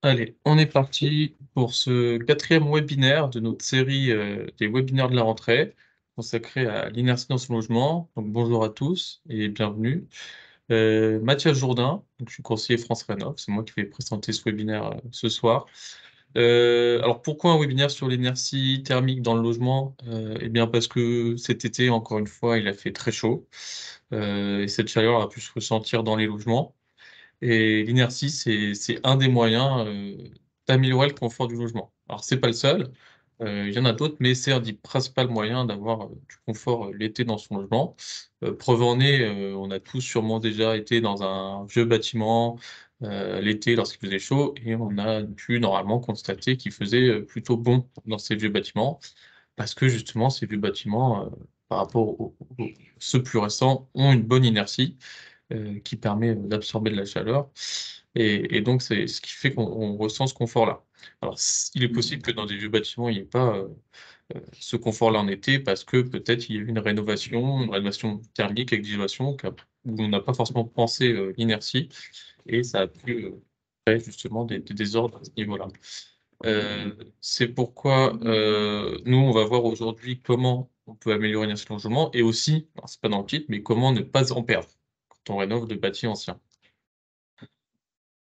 Allez, on est parti pour ce 4e webinaire de notre série des webinaires de la rentrée consacrée à l'inertie dans son logement. Donc, bonjour à tous et bienvenue. Mathias Jourdain, donc, je suis conseiller France Rénov', c'est moi qui vais présenter ce webinaire ce soir. Alors, pourquoi un webinaire sur l'inertie thermique dans le logement? Eh bien, parce que cet été, encore une fois, il a fait très chaud et cette chaleur a pu se ressentir dans les logements. Et l'inertie, c'est un des moyens d'améliorer le confort du logement. Alors, c'est pas le seul, il y en a d'autres, mais c'est un des principaux moyens d'avoir du confort l'été dans son logement. Preuve en est, on a tous sûrement déjà été dans un vieux bâtiment l'été lorsqu'il faisait chaud, et on a pu normalement constater qu'il faisait plutôt bon dans ces vieux bâtiments, parce que justement, ces vieux bâtiments, par rapport ceux plus récents, ont une bonne inertie qui permet d'absorber de la chaleur. Et donc, c'est ce qui fait qu'on ressent ce confort-là. Alors, il est possible que dans des vieux bâtiments, il n'y ait pas ce confort-là en été, parce que peut-être il y a eu une rénovation thermique avec d'isolation, où on n'a pas forcément pensé l'inertie, et ça a pu créer justement des désordres à ce niveau-là. C'est pourquoi nous, on va voir aujourd'hui comment on peut améliorer l'inertie de logement, et aussi, alors c'est pas dans le titre, mais comment ne pas en perdre quand on rénove de bâti ancien.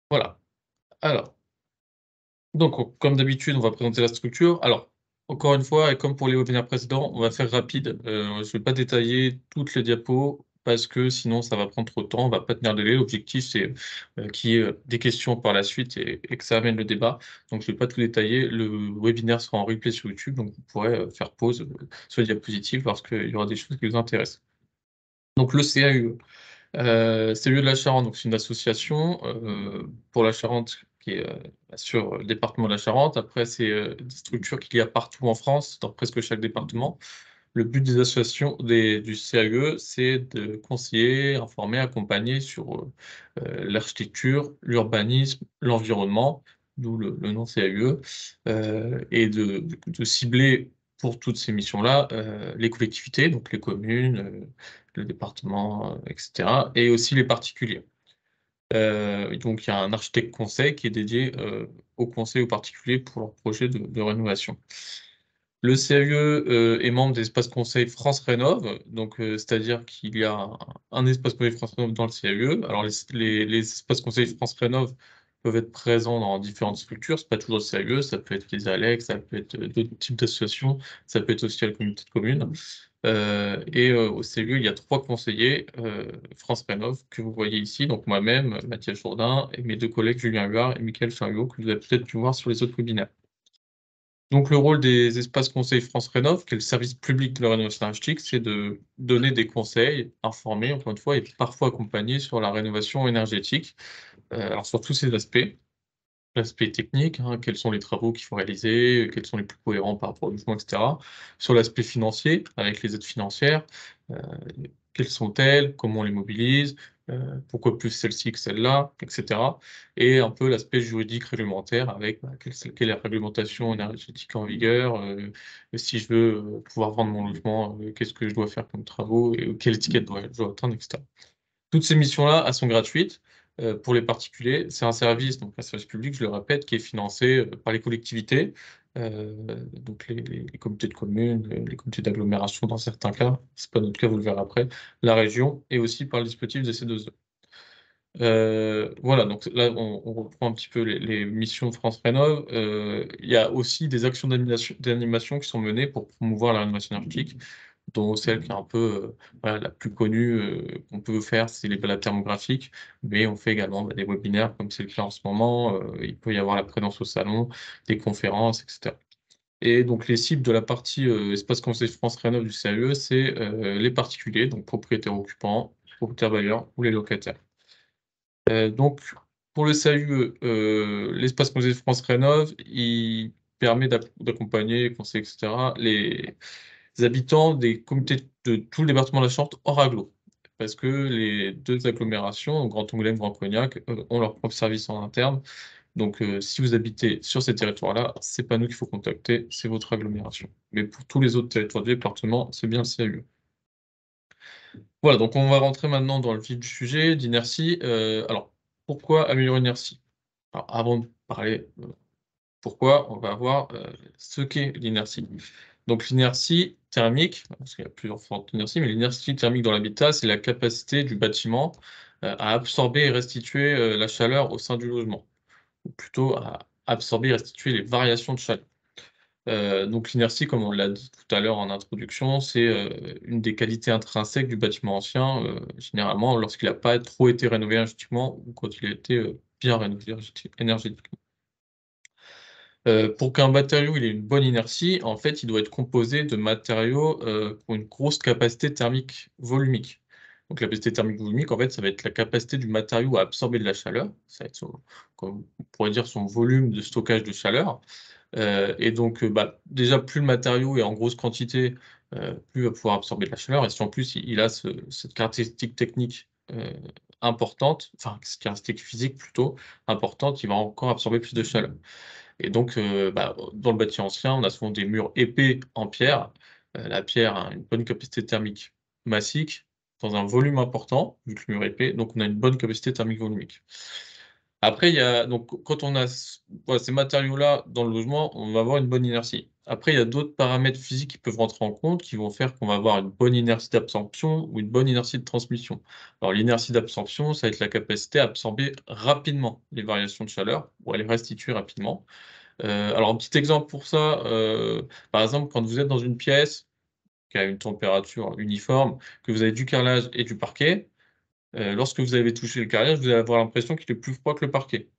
Voilà. Alors, donc, comme d'habitude, on va présenter la structure. Alors, encore une fois, et comme pour les webinaires précédents, on va faire rapide. Je ne vais pas détailler toutes les diapos parce que sinon, ça va prendre trop de temps. On ne va pas tenir de délai. L'objectif, c'est qu'il y ait des questions par la suite et que ça amène le débat. Donc, je ne vais pas tout détailler. Le webinaire sera en replay sur YouTube, donc vous pourrez faire pause sur les diapositives lorsqu'il y aura des choses qui vous intéressent. Donc, le CAUE. CAUE de la Charente, donc c'est une association pour la Charente qui est sur le département de la Charente. Après, c'est des structures qu'il y a partout en France, dans presque chaque département. Le but des associations du CAUE, c'est de conseiller, informer, accompagner sur l'architecture, l'urbanisme, l'environnement, d'où le nom CAUE, et de cibler pour toutes ces missions-là les collectivités, donc les communes, le département, etc., et aussi les particuliers. Donc, il y a un architecte conseil qui est dédié aux conseils aux particuliers pour leurs projets de rénovation. Le CAUE est membre des espaces conseils France Rénov', donc c'est-à-dire qu'il y a un espace conseil France Rénov' dans le CAUE. Alors, les espaces conseils France Rénov' peuvent être présents dans différentes structures, c'est pas toujours le CAUE, ça peut être les ALEC, ça peut être d'autres types d'associations, ça peut être aussi la communauté de communes. Au CAUE, il y a 3 conseillers France Rénov' que vous voyez ici, donc moi-même, Mathias Jourdain, et mes 2 collègues Julien Huard et Mickaël Chariot, que vous avez peut-être pu voir sur les autres webinaires. Donc, le rôle des espaces conseils France Rénov', qui est le service public de la rénovation énergétique, c'est de donner des conseils, informer, encore une fois, et parfois accompagner sur la rénovation énergétique. Alors, sur tous ces aspects, l'aspect technique, hein, quels sont les travaux qu'il faut réaliser, quels sont les plus cohérents par rapport au logement, etc. Sur l'aspect financier, avec les aides financières, euh, quelles sont-elles, comment on les mobilise, pourquoi plus celle-ci que celle-là, etc. Et un peu l'aspect juridique réglementaire avec quelle est la réglementation énergétique en vigueur, si je veux pouvoir vendre mon logement, qu'est-ce que je dois faire comme travaux, et quelle étiquette je dois atteindre, etc. Toutes ces missions-là, elles sont gratuites pour les particuliers. C'est un service, donc un service public, je le répète, qui est financé par les collectivités, donc les comités de communes, les comités d'agglomération dans certains cas, c'est pas notre cas, vous le verrez après, la région, et aussi par le dispositif des C2E. Voilà, donc là, on reprend un petit peu les missions de France Rénov'. Il y a aussi des actions d'animation qui sont menées pour promouvoir la rénovation énergétique, dont celle qui est un peu voilà, la plus connue qu'on peut faire, c'est les balades thermographiques, mais on fait également des webinaires, comme c'est le cas en ce moment. Il peut y avoir la présence au salon, des conférences, etc. Et donc, les cibles de la partie espace conseil France Rénov' du CAE, c'est les particuliers, donc propriétaires occupants, propriétaires bailleurs ou les locataires. Donc, pour le CAUE, l'espace conseil France Rénov', il permet d'accompagner, conseiller, etc., les habitants des comités de tout le département de la Charente hors agglo. Parce que les 2 agglomérations, Grand Angoulême, Grand Cognac, ont leur propre service en interne. Donc, si vous habitez sur ces territoires-là, c'est pas nous qu'il faut contacter, c'est votre agglomération. Mais pour tous les autres territoires du département, c'est bien le CAUE. Voilà, donc on va rentrer maintenant dans le vif du sujet d'inertie. Alors, pourquoi améliorer l'inertie? Alors, avant parler, pourquoi, on va voir, ce qu'est l'inertie. Donc l'inertie thermique, parce qu'il y a plusieurs formes d'inertie, mais l'inertie thermique dans l'habitat, c'est la capacité du bâtiment, à absorber et restituer, la chaleur au sein du logement, ou plutôt à absorber et restituer les variations de chaleur. Donc l'inertie, comme on l'a dit tout à l'heure en introduction, c'est, une des qualités intrinsèques du bâtiment ancien, généralement lorsqu'il n'a pas trop été rénové énergétiquement ou quand il a été, bien rénové énergétiquement. Pour qu'un matériau il ait une bonne inertie, en fait, il doit être composé de matériaux, qui ont une grosse capacité thermique volumique. Donc la capacité thermique volumique, en fait, ça va être la capacité du matériau à absorber de la chaleur. Ça va être son, comme on pourrait dire, son volume de stockage de chaleur. Et donc, bah, déjà, plus le matériau est en grosse quantité, plus il va pouvoir absorber de la chaleur, et si en plus il a cette caractéristique technique, importante, enfin, cette caractéristique physique plutôt importante, il va encore absorber plus de chaleur. Et donc, bah, dans le bâti ancien, on a souvent des murs épais en pierre. La pierre a une bonne capacité thermique massique dans un volume important, vu que le mur est épais, donc on a une bonne capacité thermique volumique. Après, il y a donc quand on a voilà, ces matériaux-là dans le logement, on va avoir une bonne inertie. Après, il y a d'autres paramètres physiques qui peuvent rentrer en compte, qui vont faire qu'on va avoir une bonne inertie d'absorption ou une bonne inertie de transmission. Alors l'inertie d'absorption, ça va être la capacité à absorber rapidement les variations de chaleur ou à les restituer rapidement. Alors un petit exemple pour ça, par exemple, quand vous êtes dans une pièce qui a une température uniforme, que vous avez du carrelage et du parquet, lorsque vous avez touché le carrelage, vous allez avoir l'impression qu'il est plus froid que le parquet.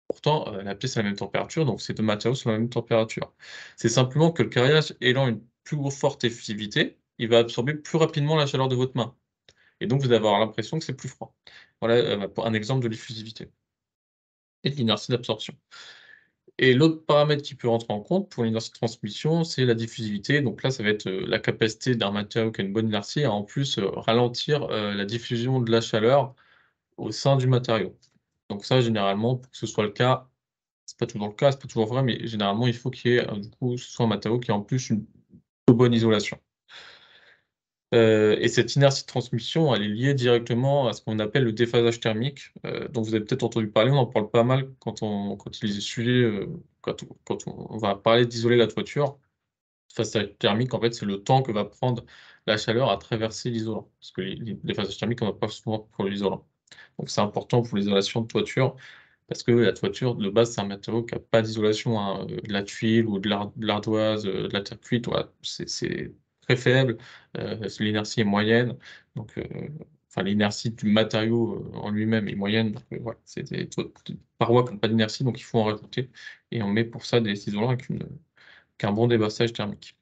Pourtant, la pièce a la même température, donc ces 2 matériaux sont à la même température. C'est simplement que le carrelage ayant une plus forte effusivité, il va absorber plus rapidement la chaleur de votre main, et donc vous allez avoir l'impression que c'est plus froid. Voilà, pour un exemple de l'effusivité et de l'inertie d'absorption. Et l'autre paramètre qui peut rentrer en compte pour l'inertie de transmission, c'est la diffusivité. Donc là, ça va être, la capacité d'un matériau qui a une bonne inertie à en plus, ralentir, la diffusion de la chaleur au sein du matériau. Donc ça, généralement, pour que ce soit le cas, c'est pas toujours le cas, c'est pas toujours vrai, mais généralement, il faut qu'il y ait, du coup, ce soit un matériau qui ait en plus une bonne isolation. Et cette inertie de transmission, elle est liée directement à ce qu'on appelle le déphasage thermique, dont vous avez peut-être entendu parler. On en parle pas mal quand il est sujet, quand on va parler d'isoler la toiture. Déphasage thermique, en fait, c'est le temps que va prendre la chaleur à traverser l'isolant. Parce que les déphasages thermiques, on en parle souvent pour l'isolant. Donc c'est important pour l'isolation de toiture, parce que la toiture, de base, c'est un matériau qui a pas d'isolation, hein, de la tuile ou de l'ardoise, de la terre cuite, voilà, c'est très faible, l'inertie est moyenne, donc enfin l'inertie du matériau, en lui-même est moyenne, donc voilà, c'est des parois qui ont pas d'inertie, donc il faut en rajouter, et on met pour ça des isolants avec un bon dépassage thermique.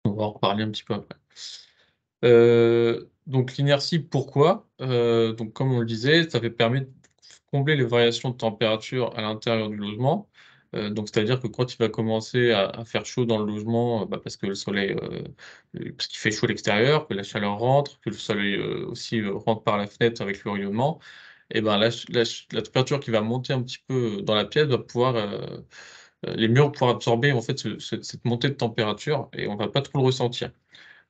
On va en reparler un petit peu après. Donc l'inertie, pourquoi? Donc comme on le disait, ça permet de combler les variations de température à l'intérieur du logement. Donc c'est-à-dire que quand il va commencer à faire chaud dans le logement, bah, parce que le soleil, parce qu'il fait chaud à l'extérieur, que la chaleur rentre, que le soleil, aussi, rentre par la fenêtre avec le rayonnement, et ben la température qui va monter un petit peu dans la pièce va pouvoir, les murs vont pouvoir absorber en fait cette montée de température, et on va pas trop le ressentir.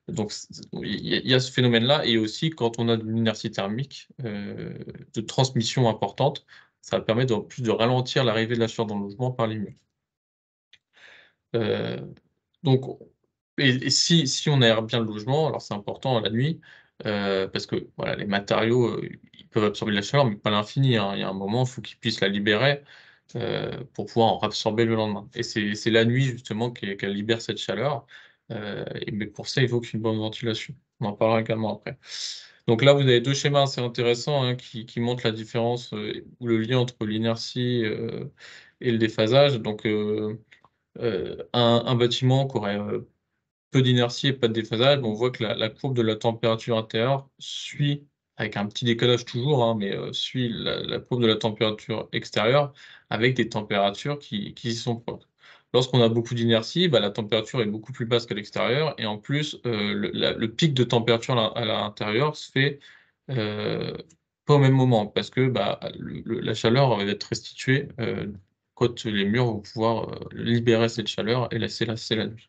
Donc il y a ce phénomène-là, et aussi quand on a de l'inertie thermique, de transmission importante, ça va permettre en plus de ralentir l'arrivée de la chaleur dans le logement par les murs. Heu, donc et si on aère bien le logement, alors c'est important la nuit, parce que voilà, les matériaux, ils peuvent absorber de la chaleur, mais pas à l'infini, hein. Il y a un moment, il faut qu'ils puissent la libérer, pour pouvoir en réabsorber le lendemain, et c'est la nuit justement qu'elle libère cette chaleur, mais pour ça, il faut qu'il y ait une bonne ventilation. On en parlera également après. Donc là, vous avez 2 schémas assez intéressants, hein, qui montrent la différence, ou le lien entre l'inertie, et le déphasage. Donc un bâtiment qui aurait, peu d'inertie et pas de déphasage, on voit que la courbe de la température intérieure suit, avec un petit décalage toujours, hein, mais suit la courbe de la température extérieure, avec des températures qui y sont propres. Lorsqu'on a beaucoup d'inertie, bah, la température est beaucoup plus basse qu'à l'extérieur, et en plus, le pic de température à l'intérieur se fait, heu, pas au même moment, parce que, bah, la chaleur va être restituée, quand les murs vont pouvoir, libérer cette chaleur et laisser la nuit.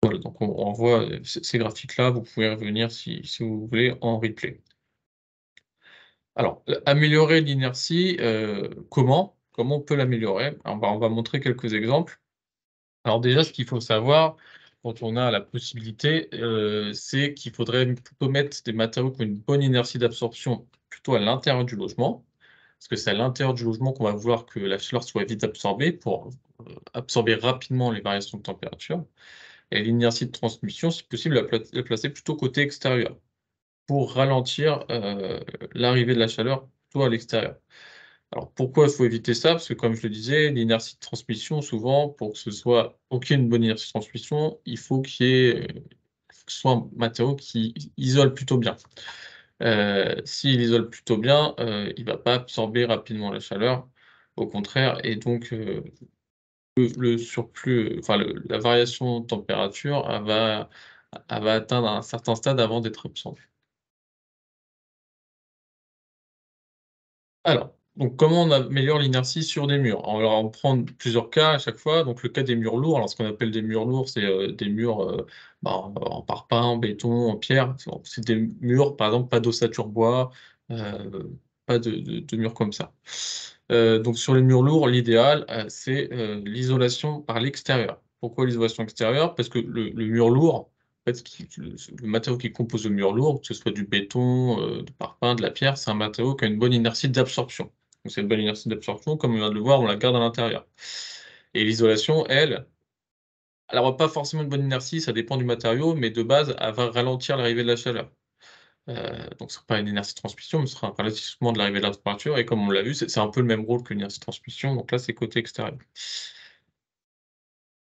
Voilà, donc on voit, ces graphiques-là, vous pouvez revenir si vous voulez en replay. Alors, améliorer l'inertie, comment? Comment on peut l'améliorer? Alors, on va montrer quelques exemples. Alors déjà, ce qu'il faut savoir quand on a la possibilité, c'est qu'il faudrait plutôt mettre des matériaux qui ont une bonne inertie d'absorption plutôt à l'intérieur du logement. Parce que c'est à l'intérieur du logement qu'on va vouloir que la chaleur soit vite absorbée pour, absorber rapidement les variations de température et l'inertie de transmission, si possible, la placer plutôt côté extérieur pour ralentir, l'arrivée de la chaleur plutôt à l'extérieur. Alors pourquoi il faut éviter ça? Parce que comme je le disais, l'inertie de transmission souvent pour qu'il y ait une bonne inertie de transmission, il faut qu'il y ait, faut que ce soit un matériau qui isole plutôt bien. S'il isole plutôt bien, il va pas absorber rapidement la chaleur, au contraire et donc le surplus, enfin la variation de température, elle va atteindre un certain stade avant d'être absorbée. Alors, donc comment on améliore l'inertie sur des murs? On va en prendre plusieurs cas à chaque fois. Donc le cas des murs lourds, alors ce qu'on appelle des murs lourds, c'est, des murs, en parpaing, en béton, en pierre. C'est des murs, par exemple, pas d'ossature bois, pas de murs comme ça. Donc sur les murs lourds, l'idéal, c'est, l'isolation par l'extérieur. Pourquoi l'isolation extérieure? Parce que le mur lourd, en fait, ce qui le matériau qui compose le mur lourd, que ce soit du béton, du parpaing, de la pierre, c'est un matériau qui a une bonne inertie d'absorption. Donc cette bonne inertie d'absorption, comme on vient de le voir, on la garde à l'intérieur et l'isolation, elle aura pas forcément une bonne inertie, ça dépend du matériau, mais de base, elle va ralentir l'arrivée de la chaleur. Donc ce sera pas une inertie de transmission, mais ce sera un ralentissement de l'arrivée de la température et comme on l'a vu, c'est un peu le même rôle que l'inertie de transmission, donc là, c'est côté extérieur.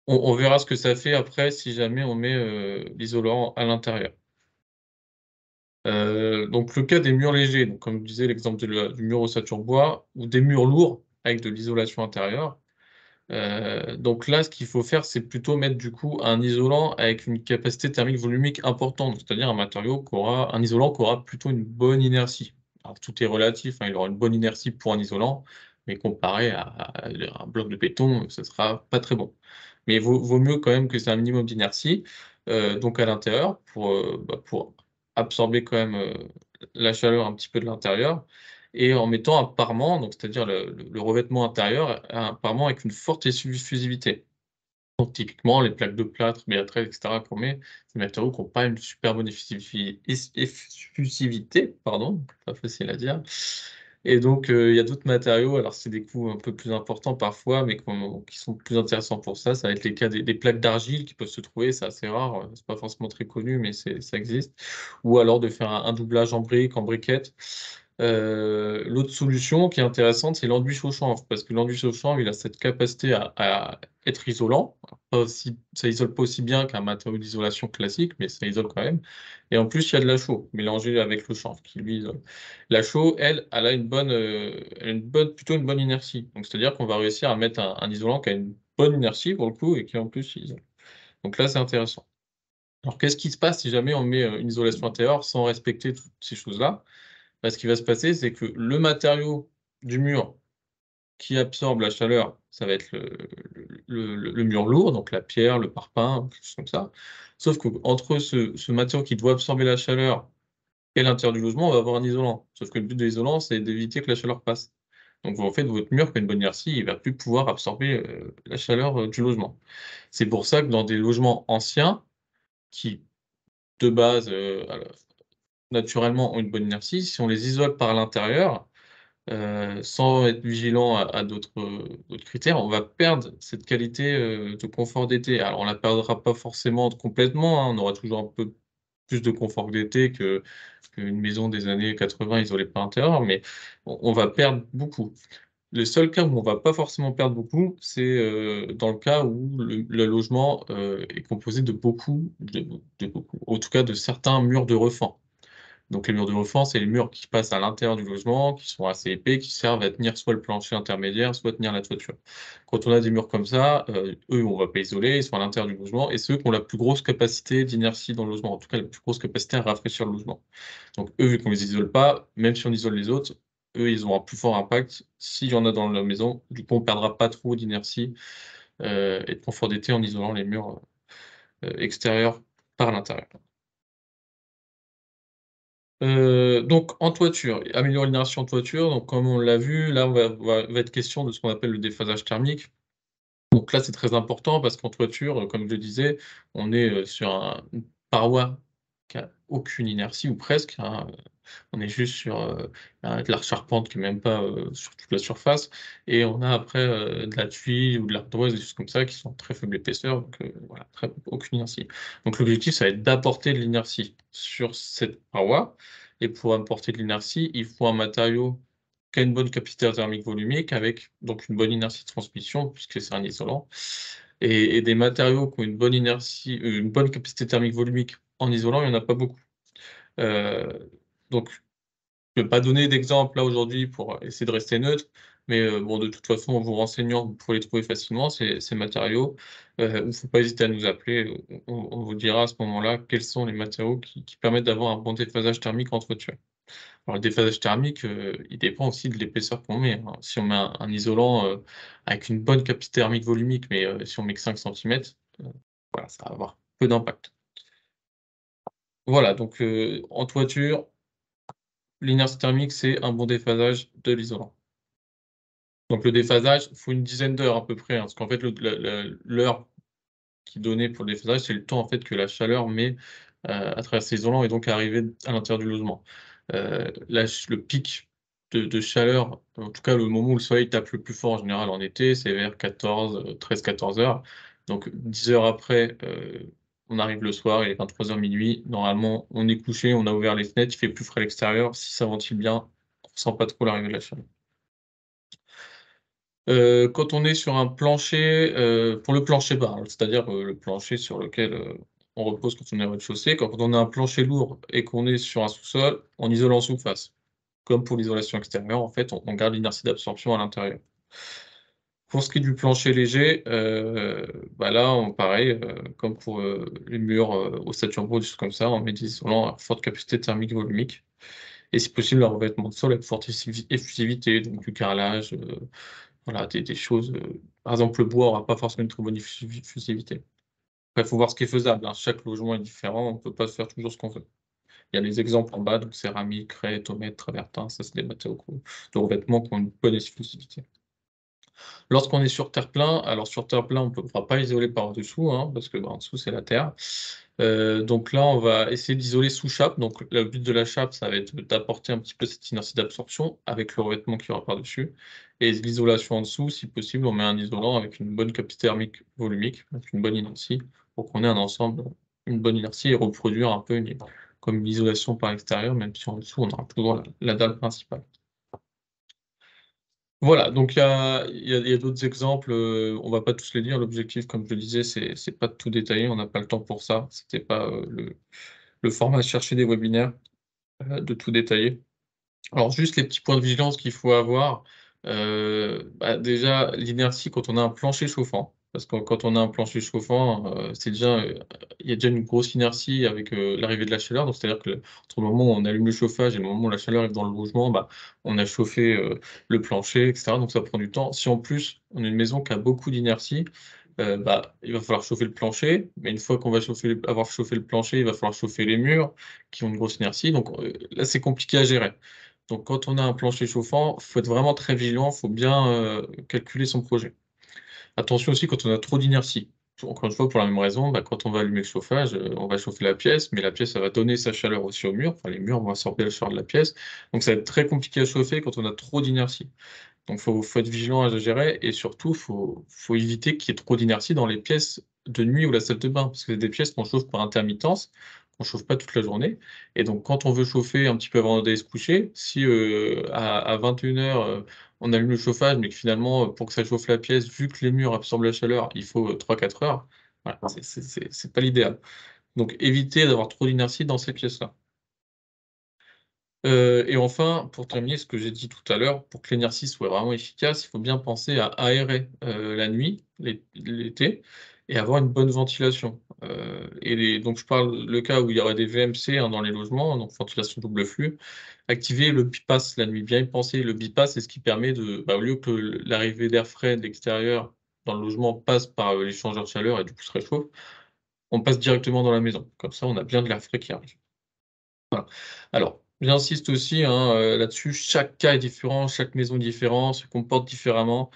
On verra ce que ça fait après si jamais on met, l'isolant à l'intérieur. Donc le cas des murs légers, donc comme je disais l'exemple du mur ossature bois ou des murs lourds avec de l'isolation intérieure. Donc là, ce qu'il faut faire, c'est plutôt mettre du coup un isolant avec une capacité thermique volumique importante, c'est-à-dire un isolant qui aura plutôt une bonne inertie. Alors tout est relatif, hein, il aura une bonne inertie pour un isolant, mais comparé à un bloc de béton, ce sera pas très bon. Mais il vaut mieux quand même que c'est un minimum d'inertie, donc à l'intérieur pour absorber quand même, la chaleur un petit peu de l'intérieur et en mettant un parement, donc c'est-à-dire le revêtement intérieur, un parement avec une forte effusivité. Donc typiquement, les plaques de plâtre, Mélatrelle et cetera qu'on met, c'est des matériaux qui ont pas une super bonne effusivité, pardon, pas facile à dire et donc il y a d'autres matériaux, alors c'est des coûts un peu plus importants parfois, mais qui sont plus intéressants pour ça. Ça va être les cas des plaques d'argile qui peuvent se trouver, c'est assez rare, c'est pas forcément très connu, mais ça existe ou alors de faire un doublage en briques, en briquettes. L'autre solution qui est intéressante, c'est l'enduit chaud-chanvre, parce que l'enduit chaud-chanvre, il a cette capacité à être isolant. Pas aussi ça isole pas aussi bien qu'un matériau d'isolation classique, mais ça isole quand même et en plus, il y a de la chaux mélangée avec le chanvre qui lui isole. La chaux, elle a plutôt une bonne inertie. Donc c'est-à-dire qu'on va réussir à mettre un isolant qui a une bonne inertie pour le coup et qui en plus isole. Donc là, c'est intéressant. Alors qu'est-ce qui se passe si jamais on met, une isolation intérieure sans respecter toutes ces choses-là? Bah, ce qui va se passer, c'est que le matériau du mur qui absorbe la chaleur, ça va être le mur lourd, donc la pierre, le parpaing, quelque chose comme ça. Sauf qu'entre ce matériau qui doit absorber la chaleur et l'intérieur du logement, on va avoir un isolant. Sauf que le but de l'isolant, c'est d'éviter que la chaleur passe. Donc en fait, votre mur qui a une bonne inertie, il va plus pouvoir absorber, la chaleur, du logement. C'est pour ça que dans des logements anciens qui, de base, naturellement ont une bonne inertie, si on les isole par l'intérieur, sans être vigilant à d'autres critères, on va perdre cette qualité, de confort d'été. Alors on la perdra pas forcément complètement, hein, on aura toujours un peu plus de confort d'été qu'une maison des années 80 isolée par l'intérieur, mais on va perdre beaucoup. Le seul cas où on va pas forcément perdre beaucoup, c'est, dans le cas où le logement, est composé de beaucoup, en tout cas de certains murs de refend. Donc les murs de refend, c'est les murs qui passent à l'intérieur du logement, qui sont assez épais, qui servent à tenir soit le plancher intermédiaire, soit tenir la toiture. Quand on a des murs comme ça, eux, on va pas isoler, ils sont à l'intérieur du logement et c'est eux qui ont la plus grosse capacité d'inertie dans le logement, en tout cas la plus grosse capacité à rafraîchir le logement. Donc eux, vu qu'on les isole pas, même si on isole les autres, eux, ils ont un plus fort impact s'il y en a dans la maison. Du coup, on perdra pas trop d'inertie, et de confort d'été en isolant les murs, extérieurs par l'intérieur. Donc en toiture, améliorer l'inertie en toiture, donc comme on l'a vu, là, on va être question de ce qu'on appelle le déphasage thermique. Donc là, c'est très important parce qu'en toiture, comme je le disais, on est, sur une paroi qui a aucune inertie ou presque, hein, on est juste sur, de la charpente qui est même pas, sur toute la surface et on a après, de la tuile ou de l'ardoise, des choses comme ça qui sont très faible épaisseur, donc voilà, aucune inertie. Donc l'objectif, ça va être d'apporter de l'inertie sur cette paroi et pour apporter de l'inertie, il faut un matériau qui a une bonne capacité thermique volumique avec donc une bonne inertie de transmission puisque c'est un isolant et des matériaux qui ont une bonne inertie, une bonne capacité thermique volumique en isolant, il y en a pas beaucoup. Heu, donc je vais pas donner d'exemple là aujourd'hui pour essayer de rester neutre, mais bon de toute façon en vous renseignant, vous pourrez les trouver facilement ces matériaux. Il faut pas hésiter à nous appeler, on vous dira à ce moment-là quels sont les matériaux qui permettent d'avoir un bon déphasage thermique en toiture. Alors le déphasage thermique, il dépend aussi de l'épaisseur qu'on met, hein. Si on met un isolant, avec une bonne capacité thermique volumique, mais si on met que 5 centimètres, voilà, ça va avoir peu d'impact. Voilà donc en toiture, l'inertie thermique, c'est un bon déphasage de l'isolant. Donc le déphasage, il faut une dizaine d'heures à peu près, hein, parce qu'en fait l'heure qui est donnée pour le déphasage, c'est le temps en fait que la chaleur met, à traverser l'isolant et donc à arriver à l'intérieur du logement. Le pic de chaleur, en tout cas le moment où le soleil tape le plus fort en général en été, c'est vers 13-14 heures. Donc 10 heures après, on arrive le soir, il est 23:00 minuit. Normalement, on est couché, on a ouvert les fenêtres, il fait plus frais à l'extérieur. Si ça ventile bien, on ressent pas trop l'arrivée de la chaleur. Quand on est sur un plancher, pour le plancher bas, hein, c'est-à-dire, le plancher sur lequel, on repose quand on est au rez-de-chaussée. Quand on a un plancher lourd et qu'on est sur un sous-sol, on isole en sous-face. Comme pour l'isolation extérieure, en fait, on garde l'inertie d'absorption à l'intérieur. Pour ce qui est du plancher léger, bah, là, pareil, comme pour, les murs, ossature-brute, des choses comme ça, on met des isolants à forte capacité thermique volumique et si possible, un revêtement de sol avec forte effusivité, donc du carrelage, voilà, des choses, par exemple, le bois aura pas forcément une très bonne effusivité. Après, il faut voir ce qui est faisable, hein. Chaque logement est différent, on peut pas faire toujours ce qu'on veut. Il y a les exemples en bas, donc céramique, craie, automètre, travertin, ça c'est des matériaux de revêtement qui ont une bonne effusivité. Lorsqu'on est sur terre-plein, alors sur terre-plein, on ne pourra pas isoler par-dessous, hein, parce que, bah, en dessous, c'est la terre. Donc là, on va essayer d'isoler sous chape. Donc le but de la chape, ça va être d'apporter un petit peu cette inertie d'absorption avec le revêtement qu'il y aura par-dessus et l'isolation en dessous, si possible, on met un isolant avec une bonne capacité thermique volumique, avec une bonne inertie, pour qu'on ait un ensemble, une bonne inertie et reproduire un peu comme l'isolation par l'extérieur, même si en dessous, on aura toujours la dalle principale. Voilà, donc il y a d'autres exemples, on va pas tous les lire. L'objectif, comme je le disais, c'est pas de tout détailler, on n'a pas le temps pour ça. C'était pas, le format chercher des webinaires, de tout détailler. Alors juste les petits points de vigilance qu'il faut avoir, bah, déjà l'inertie quand on a un plancher chauffant. Parce que quand on a un plancher chauffant, c'est déjà, il y a déjà une grosse inertie avec, l'arrivée de la chaleur. Donc c'est-à-dire que entre le moment où on allume le chauffage et le moment où la chaleur arrive dans le logement, bah, on a chauffé, le plancher et cetera, donc ça prend du temps. Si en plus on a une maison qui a beaucoup d'inertie, bah, il va falloir chauffer le plancher, mais une fois qu'on va avoir chauffé le plancher, il va falloir chauffer les murs qui ont une grosse inertie. Donc, là c'est compliqué à gérer. Donc quand on a un plancher chauffant, faut être vraiment très vigilant, faut bien, calculer son projet. Attention aussi quand on a trop d'inertie. Encore une fois pour la même raison, bah, quand on va allumer le chauffage, on va chauffer la pièce, mais la pièce, elle va donner sa chaleur aussi aux murs, enfin les murs vont absorber la chaleur de la pièce. Donc ça va être très compliqué à chauffer quand on a trop d'inertie. Donc faut être vigilant à gérer et surtout faut éviter qu'il y ait trop d'inertie dans les pièces de nuit ou la salle de bain. Parce que c'est des pièces qu'on chauffe par intermittence, qu'on chauffe pas toute la journée et donc quand on veut chauffer un petit peu avant d'aller se coucher, si, à 21:00, on allume le chauffage, mais que finalement, pour que ça chauffe la pièce, vu que les murs absorbent la chaleur, il faut, 3-4 heures, voilà, c'est pas l'idéal. Donc éviter d'avoir trop d'inertie dans ces pièces-là. Et enfin, pour terminer, ce que j'ai dit tout à l'heure, pour que l'énergie soit vraiment efficace, il faut bien penser à aérer, la nuit, l'été et avoir une bonne ventilation. Donc je parle le cas où il y aurait des VMC, hein, dans les logements, donc ventilation double flux. Activer le bypass la nuit, bien y penser. Le bypass, c'est ce qui permet de, bah, au lieu que l'arrivée d'air frais de l'extérieur dans le logement passe par, l'échangeur de chaleur et du coup se réchauffe, on passe directement dans la maison. Comme ça, on a bien de l'air frais qui arrive. Voilà. Alors J'insiste aussi, hein, là-dessus, chaque cas est différent, chaque maison est différente, se comporte différemment.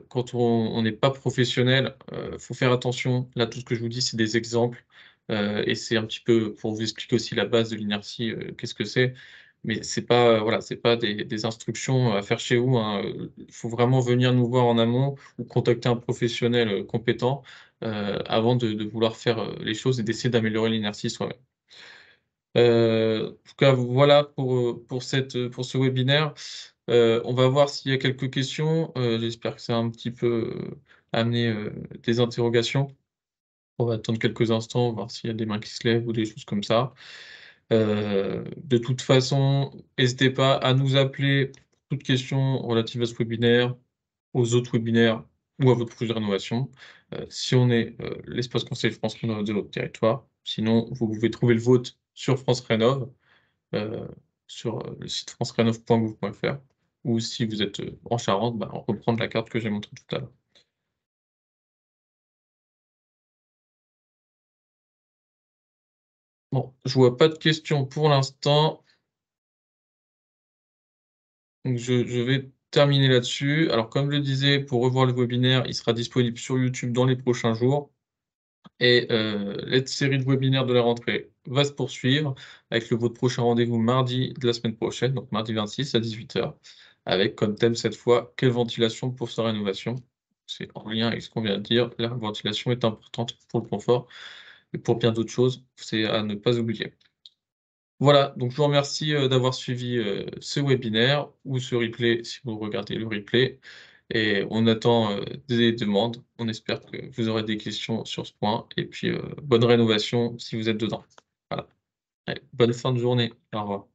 Quand on n'est pas professionnel, faut faire attention. Là, tout ce que je vous dis, c'est des exemples, et c'est un petit peu pour vous expliquer aussi la base de l'inertie, qu'est-ce que c'est. Mais c'est pas, voilà, c'est pas des instructions à faire chez vous, hein, il faut vraiment venir nous voir en amont ou contacter un professionnel, compétent, avant de vouloir faire, les choses et d'essayer d'améliorer l'inertie soi-même. En tout cas, voilà pour ce webinaire. On va voir s'il y a quelques questions. J'espère que ça a un petit peu, amené, des interrogations. On va attendre quelques instants, voir s'il y a des mains qui se lèvent ou des choses comme ça. De toute façon, n'hésitez pas à nous appeler pour toute question relative à ce webinaire, aux autres webinaires ou à votre projet de rénovation. Si on est, l'espace conseil France Rénov de votre territoire. Sinon, vous pouvez trouver le vôtre sur France Rénov, heu, sur, le site francerénov.gouv.fr, ou si vous êtes, en Charente, bah, reprendre la carte que j'ai montrée tout à l'heure. Bon, je vois pas de questions pour l'instant, donc je vais terminer là-dessus. Alors comme je le disais, pour revoir le webinaire, il sera disponible sur YouTube dans les prochains jours, et la série de webinaires de la rentrée va se poursuivre avec votre prochain rendez-vous mardi de la semaine prochaine, donc mardi 26 à 18h, avec comme thème cette fois: «Quelle ventilation pour sa rénovation?» C'est en lien avec ce qu'on vient de dire, la ventilation est importante pour le confort et pour bien d'autres choses, c'est à ne pas oublier. Voilà, donc je vous remercie, d'avoir suivi, ce webinaire ou ce replay si vous regardez le replay, et on attend, des demandes. On espère que vous aurez des questions sur ce point, et puis, bonne rénovation si vous êtes dedans. Voilà. Allez, bonne fin de journée. Au revoir.